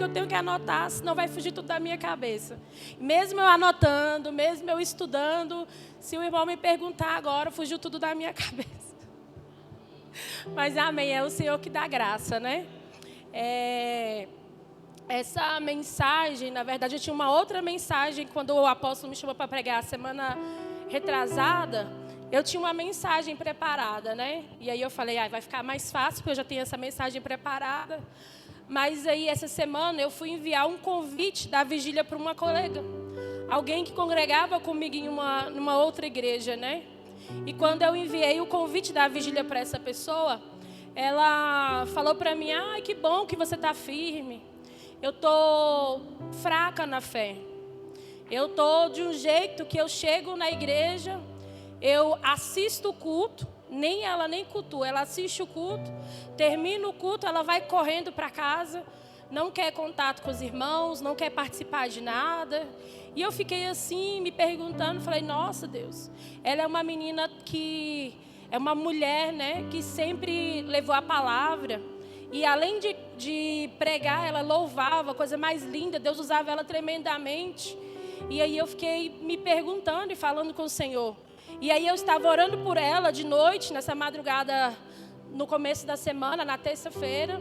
que eu tenho que anotar, senão vai fugir tudo da minha cabeça. Mesmo eu anotando, mesmo eu estudando, se o irmão me perguntar agora, fugiu tudo da minha cabeça. Mas amém, é o Senhor que dá graça, né? Essa mensagem, na verdade, eu tinha uma outra mensagem quando o apóstolo me chamou para pregar a semana retrasada. Eu tinha uma mensagem preparada, né? E aí eu falei, vai ficar mais fácil, porque eu já tenho essa mensagem preparada. Mas aí, essa semana, eu fui enviar um convite da vigília para uma colega. Alguém que congregava comigo numa outra igreja, né? E quando eu enviei o convite da vigília para essa pessoa, ela falou para mim, que bom que você está firme. Eu estou fraca na fé. Eu estou de um jeito que eu chego na igreja, eu assisto o culto, nem ela nem cultua, ela assiste o culto, termina o culto, ela vai correndo para casa, não quer contato com os irmãos, não quer participar de nada. E eu fiquei assim, me perguntando, falei, nossa Deus, ela é uma menina que é uma mulher, né, que sempre levou a palavra. E além de pregar, ela louvava, coisa mais linda, Deus usava ela tremendamente. E aí eu fiquei me perguntando e falando com o Senhor. E aí eu estava orando por ela de noite, nessa madrugada, no começo da semana, na terça-feira.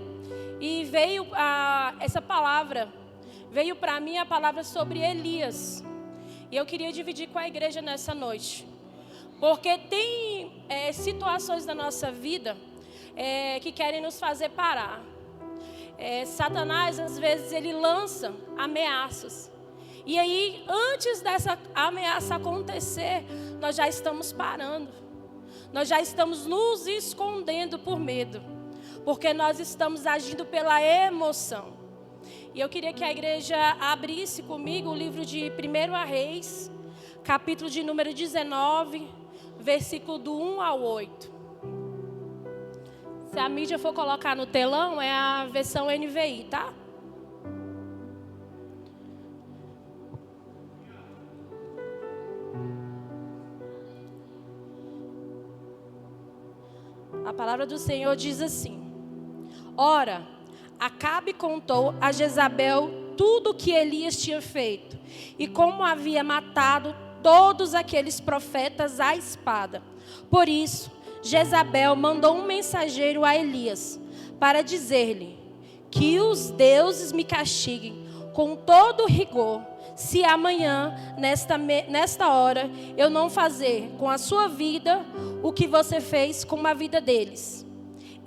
E veio essa palavra, veio para mim a palavra sobre Elias. E eu queria dividir com a igreja nessa noite. Porque tem situações da nossa vida que querem nos fazer parar. Satanás, às vezes, ele lança ameaças. E aí, antes dessa ameaça acontecer, nós já estamos parando. Nós já estamos nos escondendo por medo. Porque nós estamos agindo pela emoção. E eu queria que a igreja abrisse comigo o livro de 1 Reis, capítulo de número 19, versículo do 1 ao 8. Se a mídia for colocar no telão, é a versão NVI, tá? A palavra do Senhor diz assim: Ora, Acabe contou a Jezabel tudo o que Elias tinha feito e como havia matado todos aqueles profetas à espada. Por isso, Jezabel mandou um mensageiro a Elias para dizer-lhe que os deuses me castiguem com todo rigor, se amanhã, nesta hora, eu não fazer com a sua vida o que você fez com a vida deles.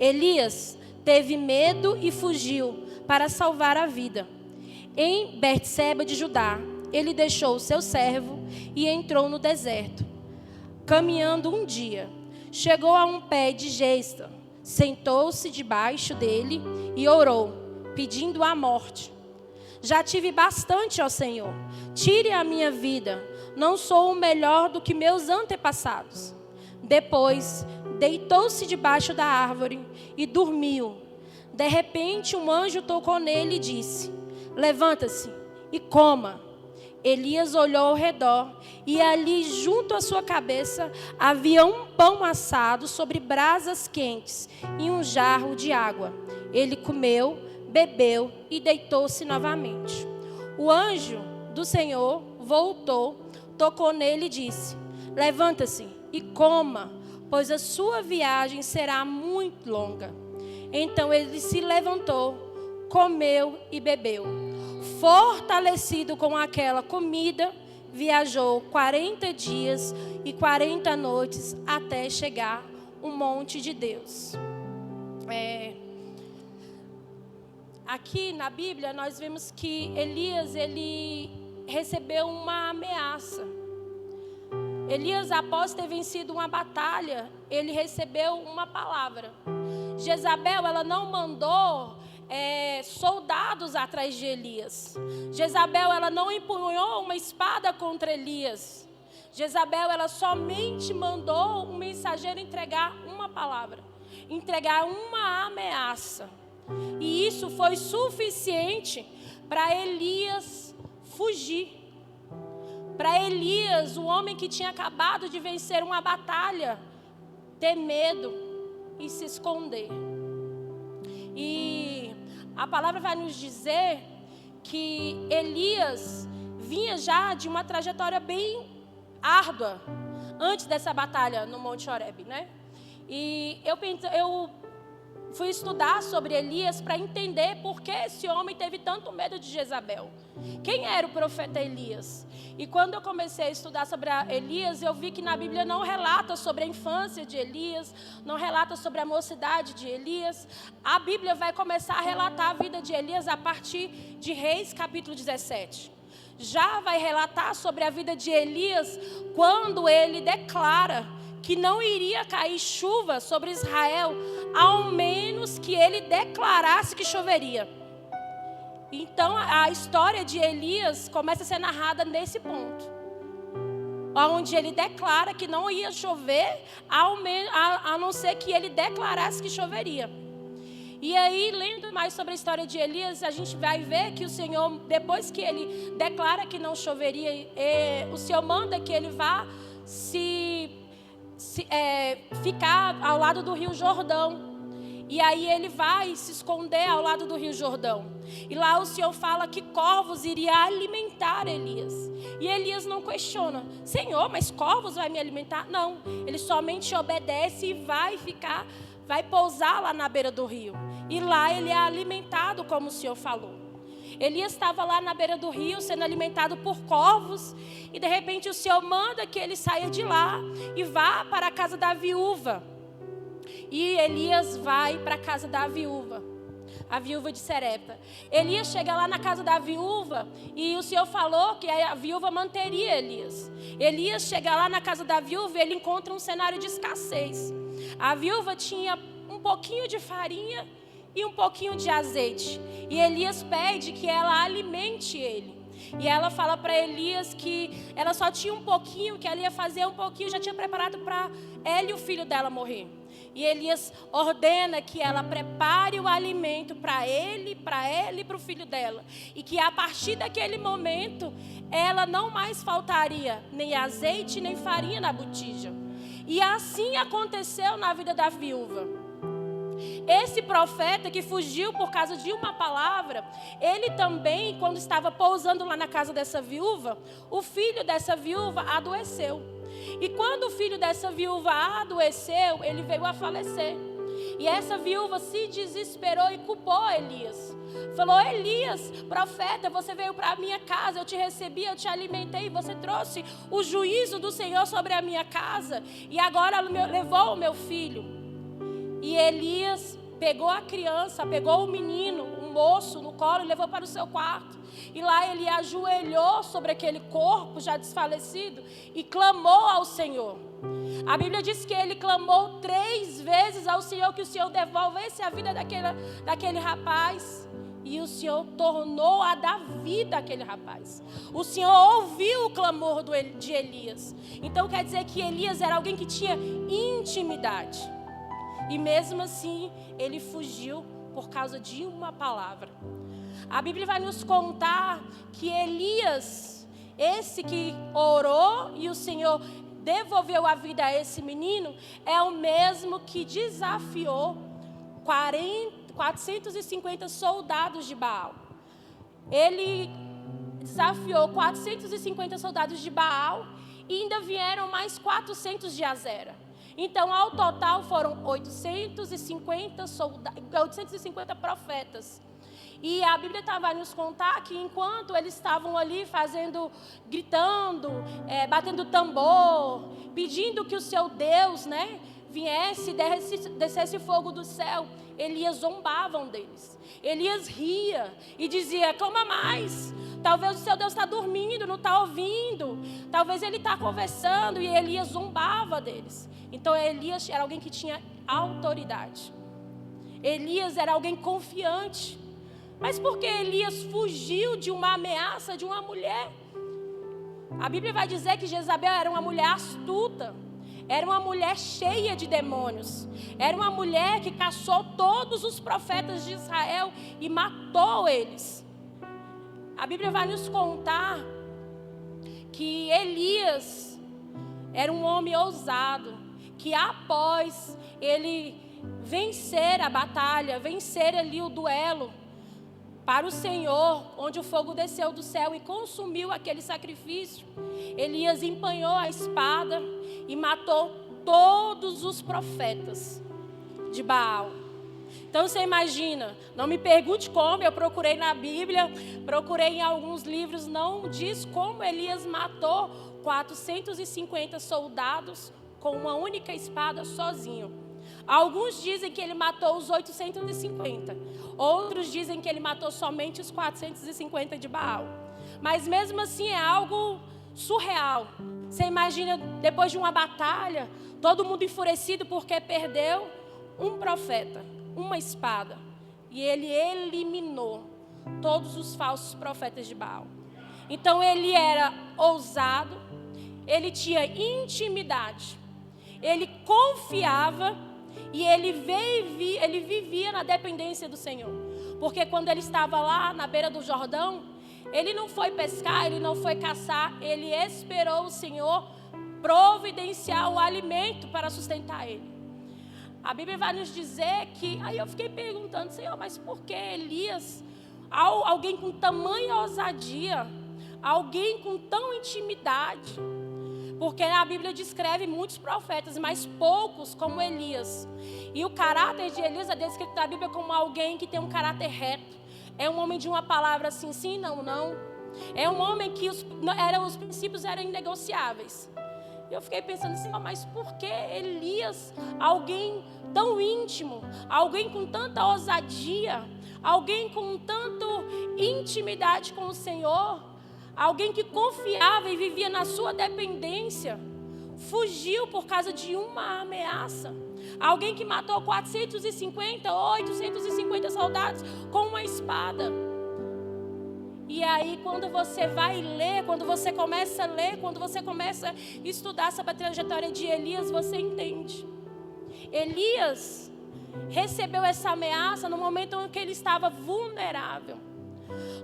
Elias teve medo e fugiu para salvar a vida. Em Betseba de Judá, ele deixou o seu servo e entrou no deserto. Caminhando um dia, chegou a um pé de gesta, sentou-se debaixo dele e orou, pedindo a morte. Já tive bastante, ó Senhor, tire a minha vida, não sou melhor do que meus antepassados. Depois, deitou-se debaixo da árvore e dormiu. De repente, um anjo tocou nele e disse: levanta-se e coma. Elias olhou ao redor e ali, junto à sua cabeça, havia um pão assado sobre brasas quentes e um jarro de água. Ele comeu, bebeu e deitou-se novamente. O anjo do Senhor voltou, tocou nele e disse: levanta-se e coma, pois a sua viagem será muito longa. Então ele se levantou, comeu e bebeu. Fortalecido com aquela comida, viajou 40 dias e 40 noites até chegar ao monte de Deus. Aqui na Bíblia nós vemos que Elias, ele recebeu uma ameaça. Elias, após ter vencido uma batalha, ele recebeu uma palavra. Jezabel, ela não mandou soldados atrás de Elias. Jezabel, ela não empunhou uma espada contra Elias. Jezabel, ela somente mandou um mensageiro entregar uma palavra, entregar uma ameaça. E isso foi suficiente para Elias fugir. Para Elias, o homem que tinha acabado de vencer uma batalha, ter medo e se esconder. E a palavra vai nos dizer que Elias vinha já de uma trajetória bem árdua antes dessa batalha no Monte Horebe, né? E eu fui estudar sobre Elias para entender por que esse homem teve tanto medo de Jezabel. Quem era o profeta Elias? E quando eu comecei a estudar sobre Elias, eu vi que na Bíblia não relata sobre a infância de Elias, não relata sobre a mocidade de Elias. A Bíblia vai começar a relatar a vida de Elias a partir de Reis, capítulo 17. Já vai relatar sobre a vida de Elias quando ele declara que não iria cair chuva sobre Israel, ao menos que ele declarasse que choveria. Então a história de Elias começa a ser narrada nesse ponto, onde ele declara que não ia chover, a não ser que ele declarasse que choveria. E aí, lendo mais sobre a história de Elias, a gente vai ver que o Senhor, depois que ele declara que não choveria, o Senhor manda que ele vá ficar ao lado do Rio Jordão. E aí ele vai se esconder ao lado do Rio Jordão. E lá o Senhor fala que corvos iria alimentar Elias. E Elias não questiona: Senhor, mas corvos vai me alimentar? Não, ele somente obedece e vai pousar lá na beira do rio. E lá ele é alimentado como o Senhor falou. Elias estava lá na beira do rio sendo alimentado por corvos. E de repente o Senhor manda que ele saia de lá e vá para a casa da viúva. E Elias vai para a casa da viúva, a viúva de Serepta. Elias chega lá na casa da viúva e o Senhor falou que a viúva manteria Elias. Elias chega lá na casa da viúva e ele encontra um cenário de escassez. A viúva tinha um pouquinho de farinha e um pouquinho de azeite. E Elias pede que ela alimente ele. E ela fala para Elias que ela só tinha um pouquinho, que ela ia fazer um pouquinho, já tinha preparado para ela e o filho dela morrer. E Elias ordena que ela prepare o alimento para ele e para o filho dela. E que a partir daquele momento, ela não mais faltaria nem azeite nem farinha na botija. E assim aconteceu na vida da viúva. Esse profeta que fugiu por causa de uma palavra, ele também, quando estava pousando lá na casa dessa viúva, o filho dessa viúva adoeceu. E quando o filho dessa viúva adoeceu, ele veio a falecer. E essa viúva se desesperou e culpou Elias. Falou: Elias, profeta, você veio para a minha casa, eu te recebi, eu te alimentei, você trouxe o juízo do Senhor sobre a minha casa e agora levou o meu filho. E Elias pegou a criança, pegou o menino, um moço no colo e levou para o seu quarto. E lá ele ajoelhou sobre aquele corpo já desfalecido e clamou ao Senhor. A Bíblia diz que ele clamou 3 vezes ao Senhor que o Senhor devolvesse a vida daquele rapaz. E o Senhor tornou a dar vida àquele rapaz. O Senhor ouviu o clamor de Elias. Então quer dizer que Elias era alguém que tinha intimidade. E mesmo assim, ele fugiu por causa de uma palavra. A Bíblia vai nos contar que Elias, esse que orou e o Senhor devolveu a vida a esse menino, é o mesmo que desafiou 450 soldados de Baal. Ele desafiou 450 soldados de Baal e ainda vieram mais 400 de Azera. Então, ao total, foram 850 profetas. E a Bíblia vai nos contar que enquanto eles estavam ali gritando, batendo tambor, pedindo que o seu Deus, viesse e descesse fogo do céu, Elias zombavam deles. Elias ria e dizia: clama mais. Talvez o seu Deus está dormindo, não está ouvindo. Talvez ele está conversando. E Elias zombava deles. Então Elias era alguém que tinha autoridade. Elias era alguém confiante. Mas por que Elias fugiu de uma ameaça de uma mulher? A Bíblia vai dizer que Jezabel era uma mulher astuta. Era uma mulher cheia de demônios. Era uma mulher que caçou todos os profetas de Israel e matou eles. A Bíblia vai nos contar que Elias era um homem ousado, que após ele vencer a batalha, vencer ali o duelo, para o Senhor, onde o fogo desceu do céu e consumiu aquele sacrifício, Elias empunhou a espada e matou todos os profetas de Baal. Então você imagina, não me pergunte como, eu procurei na Bíblia, procurei em alguns livros, não diz como Elias matou 450 soldados com uma única espada sozinho. Alguns dizem que ele matou os 850. Outros dizem que ele matou somente os 450 de Baal. Mas mesmo assim é algo surreal. Você imagina, depois de uma batalha, todo mundo enfurecido porque perdeu um profeta, uma espada. E ele eliminou todos os falsos profetas de Baal. Então ele era ousado, ele tinha intimidade, ele confiava e ele vivia na dependência do Senhor. Porque quando ele estava lá na beira do Jordão, ele não foi pescar, ele não foi caçar, ele esperou o Senhor providenciar o alimento para sustentar ele. A Bíblia vai nos dizer que, aí eu fiquei perguntando, Senhor, mas por que Elias, alguém com tamanha ousadia, alguém com tão intimidade? Porque a Bíblia descreve muitos profetas, mas poucos como Elias. E o caráter de Elias é descrito na Bíblia como alguém que tem um caráter reto. É um homem de uma palavra assim, sim, não, não. É um homem que os princípios eram inegociáveis. E eu fiquei pensando assim, mas por que Elias, alguém tão íntimo, alguém com tanta ousadia, alguém com tanta intimidade com o Senhor, alguém que confiava e vivia na sua dependência, fugiu por causa de uma ameaça? Alguém que matou 450, 850 soldados com uma espada. E aí quando você vai ler, quando você começa a ler, quando você começa a estudar sobre a trajetória de Elias, você entende. Elias recebeu essa ameaça no momento em que ele estava vulnerável.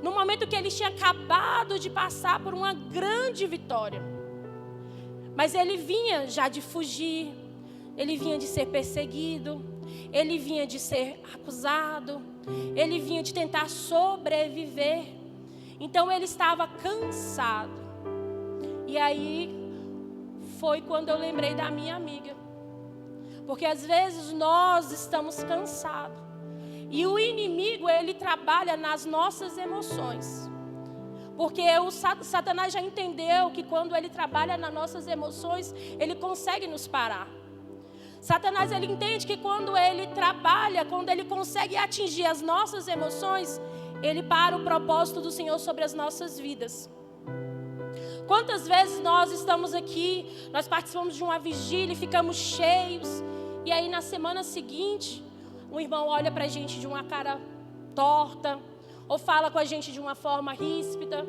No momento que ele tinha acabado de passar por uma grande vitória. Mas ele vinha já de fugir, ele vinha de ser perseguido, ele vinha de ser acusado, ele vinha de tentar sobreviver. Então ele estava cansado. E aí foi quando eu lembrei da minha amiga. Porque às vezes nós estamos cansados. E o inimigo, ele trabalha nas nossas emoções. Porque o Satanás já entendeu que quando ele trabalha nas nossas emoções, ele consegue nos parar. Satanás, ele entende que quando ele trabalha, quando ele consegue atingir as nossas emoções, ele para o propósito do Senhor sobre as nossas vidas. Quantas vezes nós estamos aqui, nós participamos de uma vigília e ficamos cheios, e aí na semana seguinte, um irmão olha para a gente de uma cara torta, ou fala com a gente de uma forma ríspida,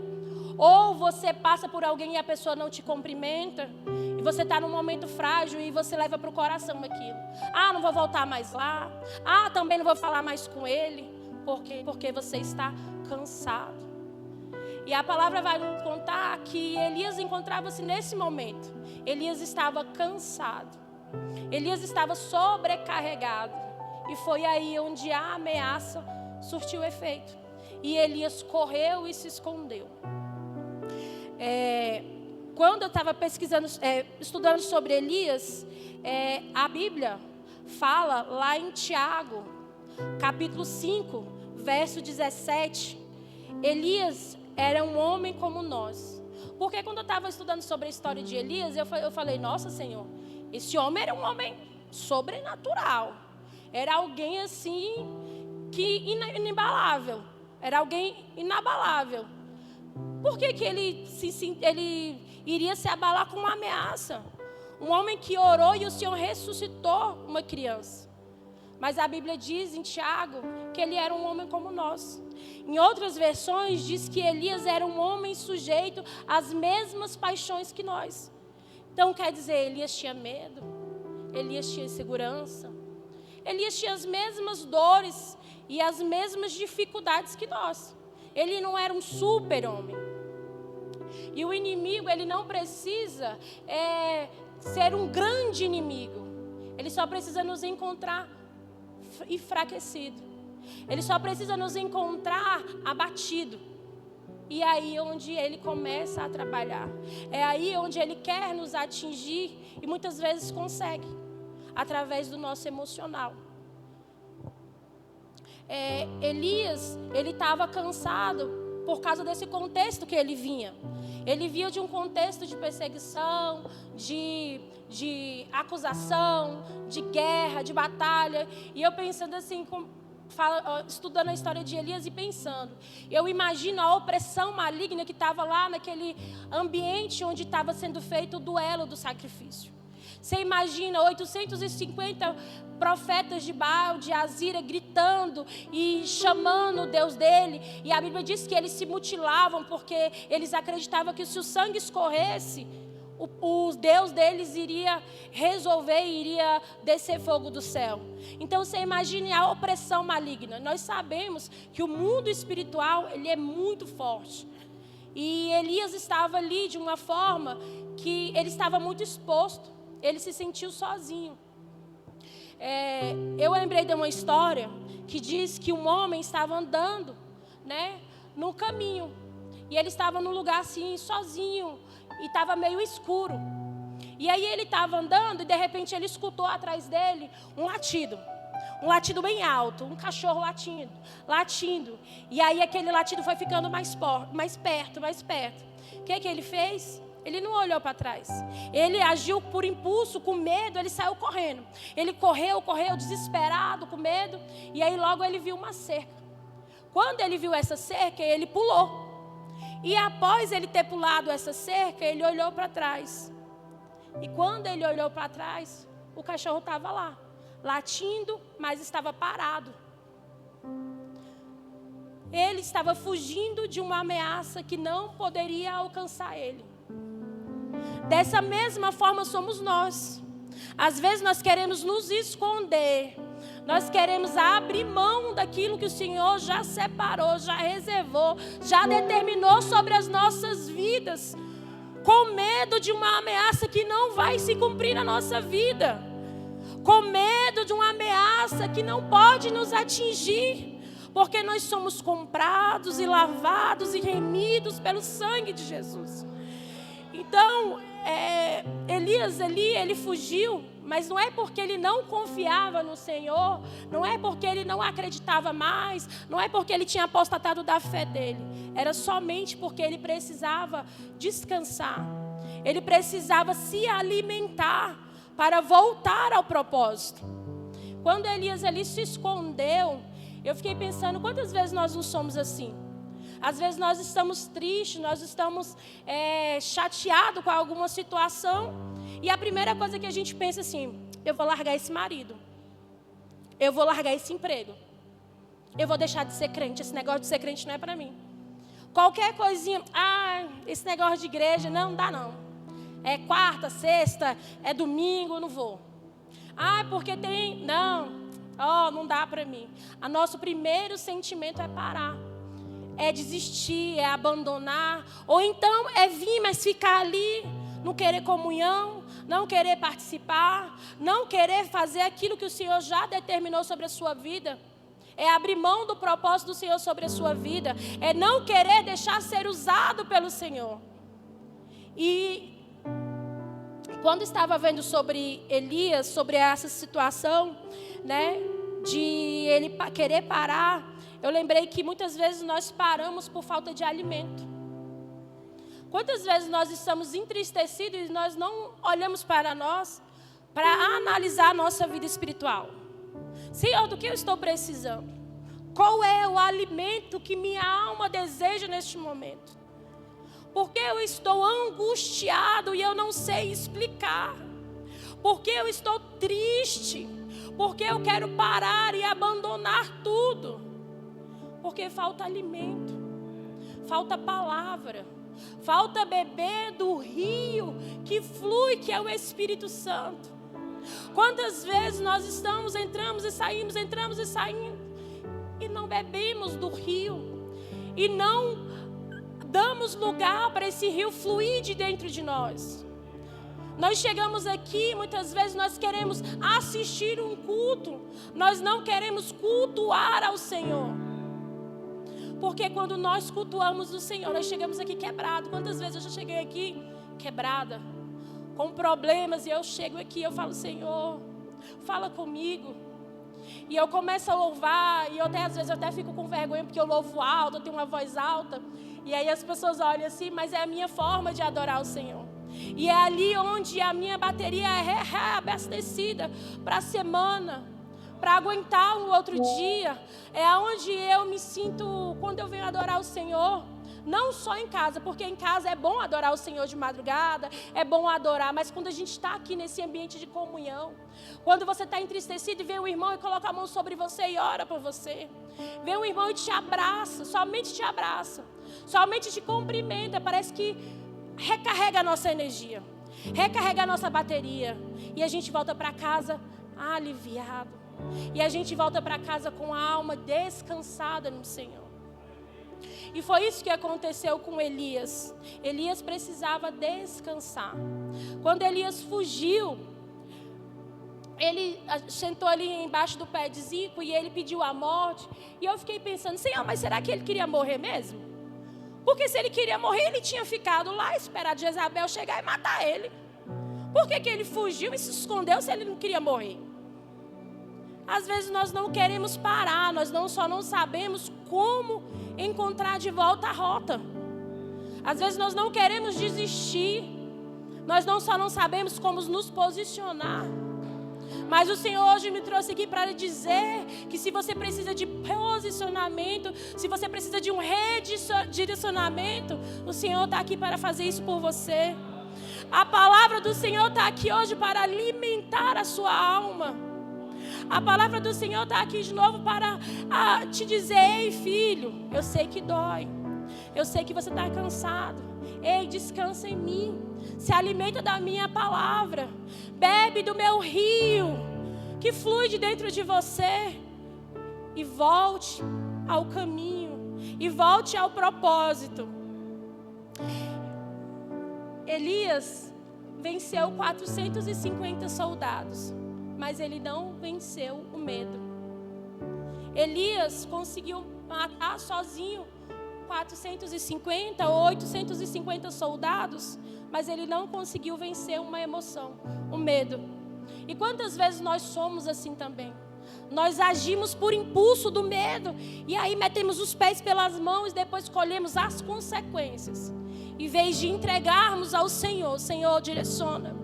ou você passa por alguém e a pessoa não te cumprimenta, e você está num momento frágil e você leva para o coração aquilo. Não vou voltar mais lá. Também não vou falar mais com ele. Porque você está cansado. E a palavra vai nos contar que Elias encontrava-se nesse momento. Elias estava cansado. Elias estava sobrecarregado. E foi aí onde a ameaça surtiu efeito. E Elias correu e se escondeu. Quando eu estava pesquisando, estudando sobre Elias, a Bíblia fala lá em Tiago, capítulo 5, verso 17, Elias era um homem como nós. Porque quando eu estava estudando sobre a história de Elias, eu falei, nossa Senhor, esse homem era um homem sobrenatural. Era alguém assim, que inabalável. Era alguém inabalável. Por que ele iria se abalar com uma ameaça? Um homem que orou e o Senhor ressuscitou uma criança. Mas a Bíblia diz em Tiago que ele era um homem como nós. Em outras versões diz que Elias era um homem sujeito às mesmas paixões que nós. Então quer dizer, Elias tinha medo, Elias tinha insegurança, Elias tinha as mesmas dores e as mesmas dificuldades que nós. Ele não era um super-homem. E o inimigo, ele não precisa ser um grande inimigo. Ele só precisa nos encontrar enfraquecido. Ele só precisa nos encontrar abatido. E é aí onde Ele começa a trabalhar. É aí onde Ele quer nos atingir e muitas vezes consegue, através do nosso emocional. Elias, ele estava cansado por causa desse contexto que ele vinha. Ele vinha de um contexto de perseguição, de acusação, de guerra, de batalha. E eu pensando assim, estudando a história de Elias e pensando, eu imagino a opressão maligna que estava lá naquele ambiente onde estava sendo feito o duelo do sacrifício. Você imagina 850 profetas de Baal, de Azira, gritando e chamando o Deus dele. E a Bíblia diz que eles se mutilavam porque eles acreditavam que se o sangue escorresse, o Deus deles iria resolver, iria descer fogo do céu. Então você imagine a opressão maligna. Nós sabemos que o mundo espiritual, ele é muito forte. E Elias estava ali de uma forma que ele estava muito exposto. Ele se sentiu sozinho. Eu lembrei de uma história que diz que um homem estava andando, né, no caminho. E ele estava num lugar assim, sozinho. E estava meio escuro. E aí ele estava andando e de repente ele escutou atrás dele um latido. Um latido bem alto, um cachorro latindo. E aí aquele latido foi ficando mais perto. O que ele fez? Ele não olhou para trás. Ele agiu por impulso, com medo, ele saiu correndo. Ele correu, desesperado, com medo. E aí logo ele viu uma cerca. Quando ele viu essa cerca, ele pulou. E após ele ter pulado essa cerca, ele olhou para trás. E quando ele olhou para trás, o cachorro estava lá, latindo, mas estava parado. Ele estava fugindo de uma ameaça que não poderia alcançar ele. Dessa mesma forma somos nós. Às vezes nós queremos nos esconder. Nós queremos abrir mão daquilo que o Senhor já separou, já reservou, já determinou sobre as nossas vidas, com medo de uma ameaça que não vai se cumprir na nossa vida, com medo de uma ameaça que não pode nos atingir, porque nós somos comprados e lavados e remidos pelo sangue de Jesus. Então, Elias ali, ele fugiu, mas não é porque ele não confiava no Senhor, não é porque ele não acreditava mais, não é porque ele tinha apostatado da fé dele. Era somente porque ele precisava descansar, ele precisava se alimentar para voltar ao propósito. Quando Elias ali se escondeu, eu fiquei pensando, quantas vezes nós não somos assim? Às vezes nós estamos tristes, nós estamos chateados com alguma situação. E a primeira coisa que a gente pensa assim, eu vou largar esse marido. Eu vou largar esse emprego. Eu vou deixar de ser crente. Esse negócio de ser crente não é para mim. Qualquer coisinha, esse negócio de igreja, não dá não. É quarta, sexta, é domingo, eu não vou. Porque tem, não dá para mim. O nosso primeiro sentimento é parar. É desistir, é abandonar, ou então é vir, mas ficar ali, não querer comunhão, não querer participar, não querer fazer aquilo que o Senhor já determinou sobre a sua vida. É abrir mão do propósito do Senhor sobre a sua vida, é não querer deixar ser usado pelo Senhor. E quando estava vendo sobre Elias, sobre essa situação, né, de ele querer parar, eu lembrei que muitas vezes nós paramos por falta de alimento. Quantas vezes nós estamos entristecidos e nós não olhamos para nós para analisar a nossa vida espiritual? Senhor, do que eu estou precisando? Qual é o alimento que minha alma deseja neste momento? Porque eu estou angustiado e eu não sei explicar. Porque eu estou triste. Porque eu quero parar e abandonar tudo. Porque falta alimento, falta palavra, falta beber do rio que flui, que é o Espírito Santo. Quantas vezes nós entramos e saímos, e não bebemos do rio, e não damos lugar para esse rio fluir de dentro de nós. Nós chegamos aqui, muitas vezes nós queremos assistir um culto. Nós não queremos cultuar ao Senhor. Porque quando nós cultuamos o Senhor, nós chegamos aqui quebrado. Quantas vezes eu já cheguei aqui quebrada, com problemas, e eu chego aqui e eu falo, Senhor, fala comigo. E eu começo a louvar, e às vezes eu até fico com vergonha, porque eu louvo alto, eu tenho uma voz alta. E aí as pessoas olham assim, mas é a minha forma de adorar o Senhor. E é ali onde a minha bateria é reabastecida para a semana, para aguentar um outro dia. É onde eu me sinto, quando eu venho adorar o Senhor, não só em casa, porque em casa é bom adorar o Senhor de madrugada, é bom adorar, mas quando a gente está aqui nesse ambiente de comunhão, quando você está entristecido e vê um irmão e coloca a mão sobre você e ora por você, vê um irmão e te abraça, somente te cumprimenta, parece que recarrega a nossa energia, recarrega a nossa bateria, e a gente volta para casa aliviado, e a gente volta para casa com a alma descansada no Senhor. E foi isso que aconteceu com Elias. Elias precisava descansar. Quando Elias fugiu, ele sentou ali embaixo do pé de Zico e ele pediu a morte. E eu fiquei pensando, Senhor, mas será que ele queria morrer mesmo? Porque se ele queria morrer, ele tinha ficado lá, esperado Jezabel chegar e matar ele. Por que ele fugiu e se escondeu se ele não queria morrer? Às vezes nós não queremos parar, nós só não sabemos como encontrar de volta a rota. Às vezes nós não queremos desistir, nós só não sabemos como nos posicionar. Mas o Senhor hoje me trouxe aqui para lhe dizer que se você precisa de posicionamento, se você precisa de um redirecionamento, o Senhor está aqui para fazer isso por você. A palavra do Senhor está aqui hoje para alimentar a sua alma. A palavra do Senhor está aqui de novo para te dizer, ei filho, eu sei que dói, eu sei que você está cansado, ei, descansa em mim, se alimenta da minha palavra, bebe do meu rio, que flui de dentro de você, e volte ao caminho, e volte ao propósito. Elias venceu 450 soldados. Mas ele não venceu o medo. Elias conseguiu matar sozinho 450 ou 850 soldados, mas ele não conseguiu vencer uma emoção, o medo. E quantas vezes nós somos assim também? Nós agimos por impulso do medo, e aí metemos os pés pelas mãos e depois colhemos as consequências. Em vez de entregarmos ao Senhor, Senhor, direciona,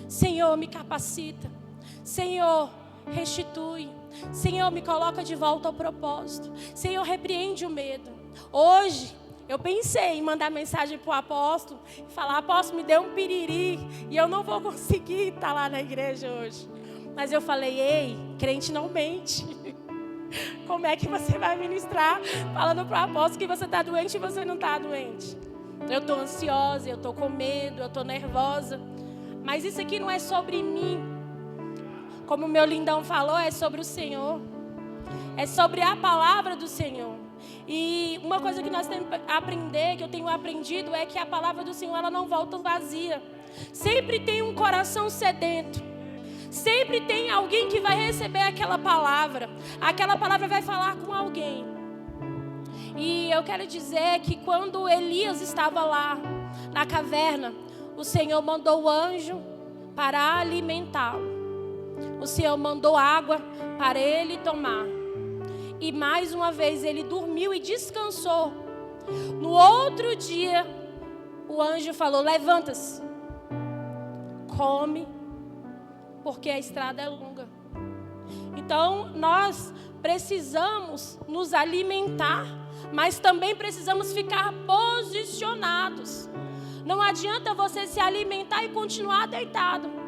Senhor, me capacita, Senhor, restitui. Senhor, me coloca de volta ao propósito. Senhor, repreende o medo. Hoje, eu pensei em mandar mensagem para o apóstolo e falar, apóstolo, me dê um piriri e eu não vou conseguir estar lá na igreja hoje. Mas eu falei, ei, crente não mente. Como é que você vai ministrar falando para o apóstolo que você está doente e você não está doente? Eu estou ansiosa, eu estou com medo, eu estou nervosa. Mas isso aqui não é sobre mim. Como o meu lindão falou, é sobre o Senhor. É sobre a palavra do Senhor. E uma coisa que nós temos que aprender, que eu tenho aprendido, é que a palavra do Senhor, ela não volta vazia. Sempre tem um coração sedento. Sempre tem alguém que vai receber aquela palavra. Aquela palavra vai falar com alguém. E eu quero dizer que quando Elias estava lá na caverna, o Senhor mandou o anjo para alimentá-lo. O Senhor mandou água para ele tomar. E mais uma vez ele dormiu e descansou. No outro dia, o anjo falou, levanta-se, come, porque a estrada é longa. Então nós precisamos nos alimentar, mas também precisamos ficar posicionados. Não adianta você se alimentar e continuar deitado.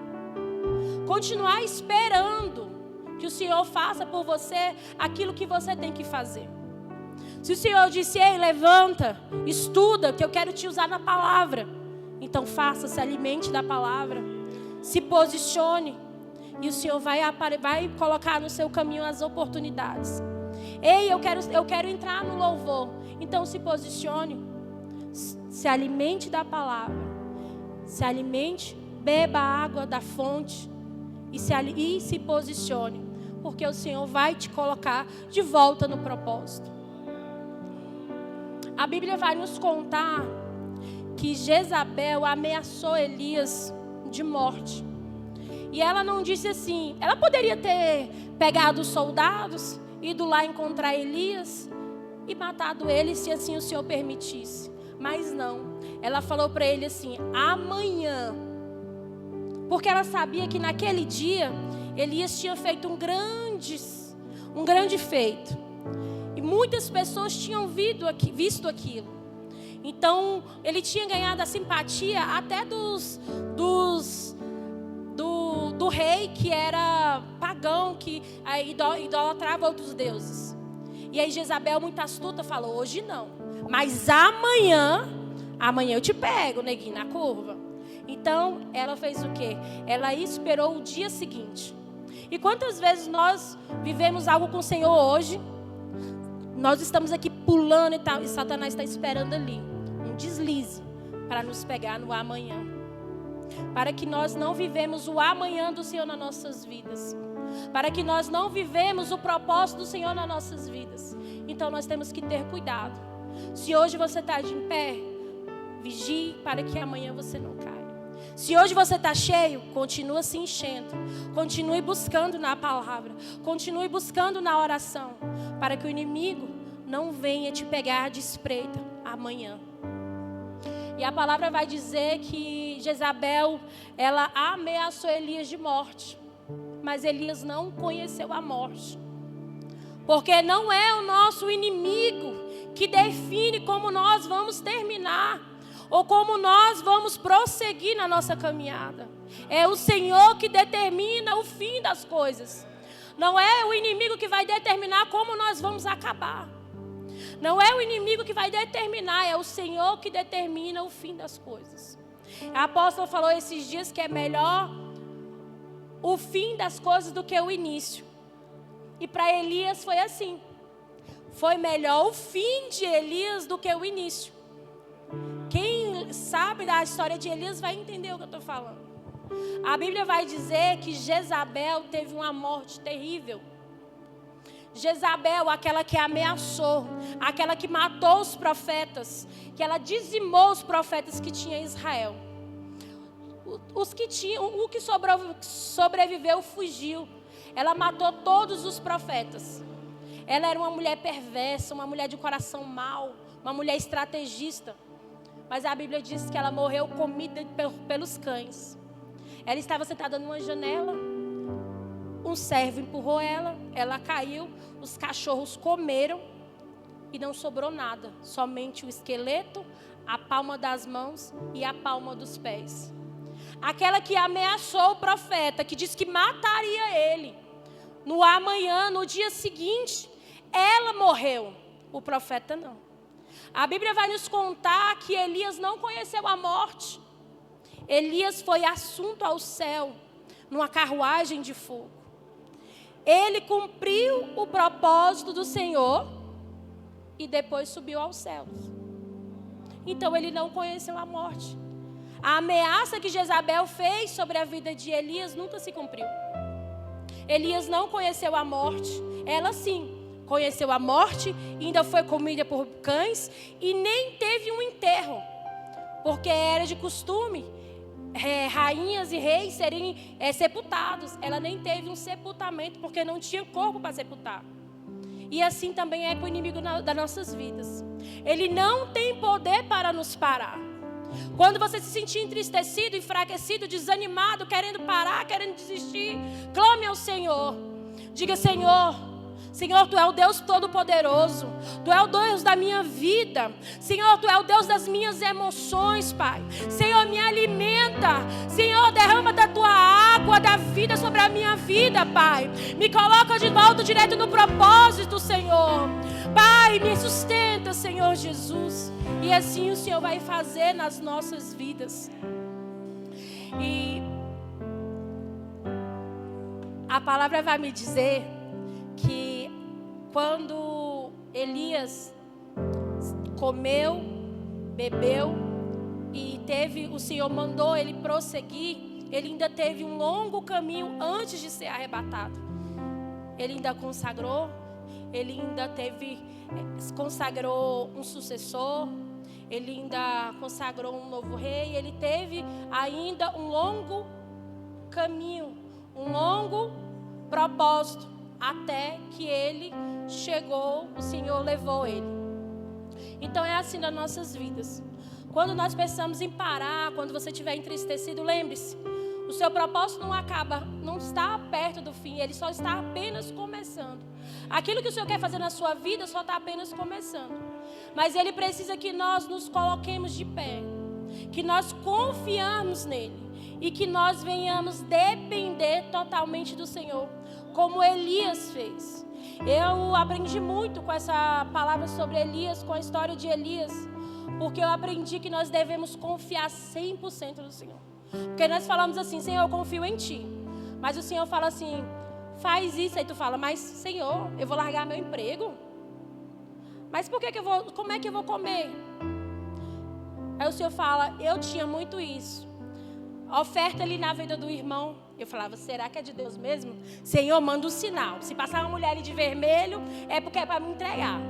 Continuar esperando que o Senhor faça por você aquilo que você tem que fazer. Se o Senhor disse, ei, levanta, estuda, que eu quero te usar na palavra. Então faça, se alimente da palavra. Se posicione. E o Senhor vai colocar no seu caminho as oportunidades. Ei, eu quero entrar no louvor. Então se posicione. Se alimente da palavra. Se alimente beba a água da fonte e se posicione, porque o Senhor vai te colocar de volta no propósito. A Bíblia vai nos contar que Jezabel ameaçou Elias de morte. E ela não disse assim, ela poderia ter pegado os soldados, ido lá encontrar Elias e matado ele, se assim o Senhor permitisse. Mas não, ela falou para ele assim, amanhã. Porque ela sabia que naquele dia, Elias tinha feito um grande feito. E muitas pessoas tinham visto aquilo. Então, ele tinha ganhado a simpatia até do rei que era pagão, que idolatrava outros deuses. E aí Jezabel, muito astuta, falou, hoje não, mas amanhã eu te pego, neguinho, na curva. Então, ela fez o quê? Ela esperou o dia seguinte. E quantas vezes nós vivemos algo com o Senhor hoje, nós estamos aqui pulando e Satanás está esperando ali, um deslize, para nos pegar no amanhã. Para que nós não vivemos o amanhã do Senhor nas nossas vidas. Para que nós não vivemos o propósito do Senhor nas nossas vidas. Então nós temos que ter cuidado. Se hoje você está de pé, vigie para que amanhã você não caia. Se hoje você está cheio, continua se enchendo. Continue buscando na palavra. Continue buscando na oração. Para que o inimigo não venha te pegar de espreita amanhã. E a palavra vai dizer que Jezabel, ela ameaçou Elias de morte. Mas Elias não conheceu a morte. Porque não é o nosso inimigo que define como nós vamos terminar. Ou como nós vamos prosseguir na nossa caminhada. É o Senhor que determina o fim das coisas. Não é o inimigo que vai determinar como nós vamos acabar. Não é o inimigo que vai determinar, é o Senhor que determina o fim das coisas. A apóstola falou esses dias que é melhor o fim das coisas do que o início. E para Elias foi assim. Foi melhor o fim de Elias do que o início. Quem sabe da história de Elias vai entender o que eu estou falando. A Bíblia vai dizer que Jezabel teve uma morte terrível. Jezabel, aquela que ameaçou, aquela que matou os profetas, que ela dizimou os profetas que tinha em Israel. O que sobreviveu fugiu. Ela matou todos os profetas. Ela era uma mulher perversa, uma mulher de coração mau, uma mulher estrategista. Mas a Bíblia diz que ela morreu comida pelos cães. Ela estava sentada numa janela. Um servo empurrou ela, ela caiu, os cachorros comeram e não sobrou nada. Somente o esqueleto, a palma das mãos e a palma dos pés. Aquela que ameaçou o profeta, que disse que mataria ele. No amanhã, no dia seguinte, ela morreu. O profeta não. A Bíblia vai nos contar que Elias não conheceu a morte. Elias foi assunto ao céu, numa carruagem de fogo. Ele cumpriu o propósito do Senhor e depois subiu aos céus. Então ele não conheceu a morte. A ameaça que Jezabel fez sobre a vida de Elias nunca se cumpriu. Elias não conheceu a morte. Ela sim conheceu a morte, ainda foi comida por cães e nem teve um enterro. Porque era de costume rainhas e reis serem sepultados. Ela nem teve um sepultamento porque não tinha corpo para sepultar. E assim também é com o inimigo das nossas vidas. Ele não tem poder para nos parar. Quando você se sentir entristecido, enfraquecido, desanimado, querendo parar, querendo desistir, clame ao Senhor. Diga: Senhor, Tu é o Deus Todo-Poderoso. Tu é o Deus da minha vida. Senhor, Tu é o Deus das minhas emoções, Pai. Senhor, me alimenta. Senhor, derrama da Tua água da vida sobre a minha vida, Pai. Me coloca de volta direto no propósito, Senhor. Pai, me sustenta, Senhor Jesus. E assim o Senhor vai fazer nas nossas vidas. E a palavra vai me dizer que quando Elias comeu, bebeu e o Senhor mandou ele prosseguir, ele ainda teve um longo caminho antes de ser arrebatado. Ele ainda consagrou, ele ainda consagrou um sucessor, ele ainda consagrou um novo rei, ele teve ainda um longo caminho, um longo propósito, até que ele chegou, o Senhor levou ele. Então é assim nas nossas vidas. Quando nós pensamos em parar, quando você estiver entristecido, lembre-se, o seu propósito não acaba, não está perto do fim, ele só está apenas começando. Aquilo que o Senhor quer fazer na sua vida só está apenas começando. Mas Ele precisa que nós nos coloquemos de pé, que nós confiamos nele e que nós venhamos depender totalmente do Senhor, como Elias fez. Eu aprendi muito com essa palavra sobre Elias, com a história de Elias, porque eu aprendi que nós devemos confiar 100% no Senhor. Porque nós falamos assim, Senhor, eu confio em Ti. Mas o Senhor fala assim, faz isso. Aí tu fala, mas Senhor, eu vou largar meu emprego? Mas por que como é que eu vou comer? Aí o Senhor fala, eu tinha muito isso. A oferta ali na vida do irmão, eu falava, será que é de Deus mesmo? Senhor, manda um sinal. Se passar uma mulher ali de vermelho, é porque é para me entregar.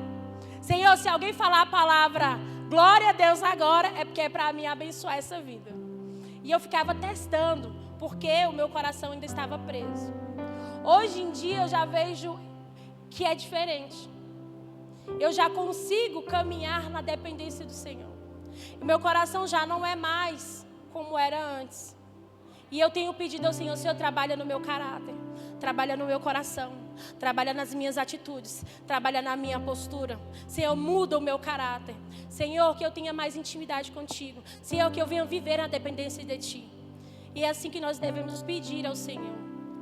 Senhor, se alguém falar a palavra glória a Deus agora, é porque é para me abençoar essa vida. E eu ficava testando, porque o meu coração ainda estava preso. Hoje em dia eu já vejo que é diferente. Eu já consigo caminhar na dependência do Senhor. O meu coração já não é mais como era antes. E eu tenho pedido ao Senhor, Senhor, trabalha no meu caráter, trabalha no meu coração, trabalha nas minhas atitudes, trabalha na minha postura. Senhor, muda o meu caráter. Senhor, que eu tenha mais intimidade contigo. Senhor, que eu venha viver na dependência de Ti. E é assim que nós devemos pedir ao Senhor.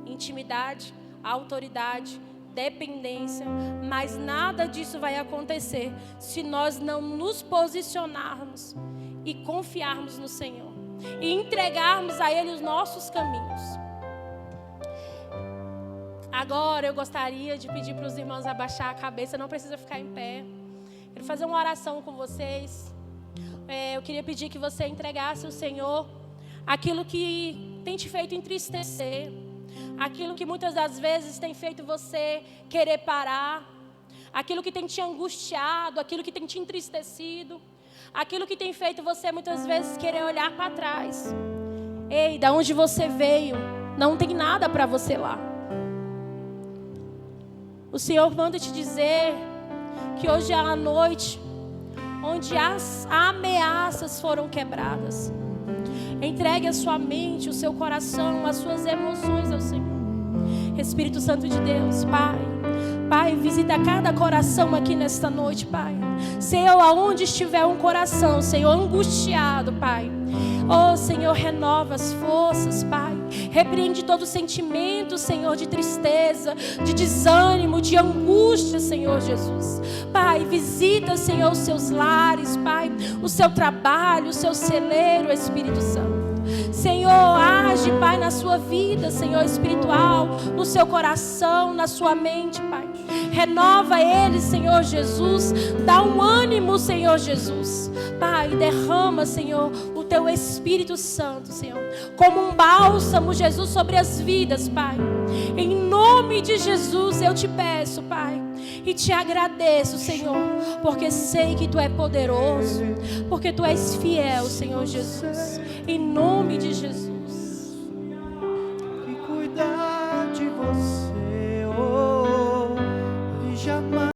Intimidade, autoridade, dependência. Mas nada disso vai acontecer se nós não nos posicionarmos e confiarmos no Senhor. E entregarmos a Ele os nossos caminhos. Agora eu gostaria de pedir para os irmãos abaixar a cabeça. Não precisa ficar em pé. Quero fazer uma oração com vocês. Eu queria pedir que você entregasse ao Senhor aquilo que tem te feito entristecer, aquilo que muitas das vezes tem feito você querer parar, aquilo que tem te angustiado, aquilo que tem te entristecido, aquilo que tem feito você muitas vezes querer olhar para trás. Ei, da onde você veio, não tem nada para você lá. O Senhor manda te dizer que hoje é a noite onde as ameaças foram quebradas. Entregue a sua mente, o seu coração, as suas emoções ao Senhor. Espírito Santo de Deus, Pai. Pai, visita cada coração aqui nesta noite, Pai. Senhor, aonde estiver um coração, Senhor, angustiado, Pai. Oh, Senhor, renova as forças, Pai. Repreende todo sentimento, Senhor, de tristeza, de desânimo, de angústia, Senhor Jesus. Pai, visita, Senhor, os seus lares, Pai, o seu trabalho, o seu celeiro, Espírito Santo. Senhor, age, Pai, na sua vida, Senhor, espiritual, no seu coração, na sua mente, Pai. Renova ele, Senhor Jesus. Dá um ânimo, Senhor Jesus. Pai, derrama, Senhor, o teu Espírito Santo, Senhor, como um bálsamo, Jesus, sobre as vidas, Pai. Em nome de Jesus eu te peço, Pai, e te agradeço, Senhor, porque sei que Tu é poderoso, porque Tu és fiel, Senhor Jesus. Em nome de Jesus.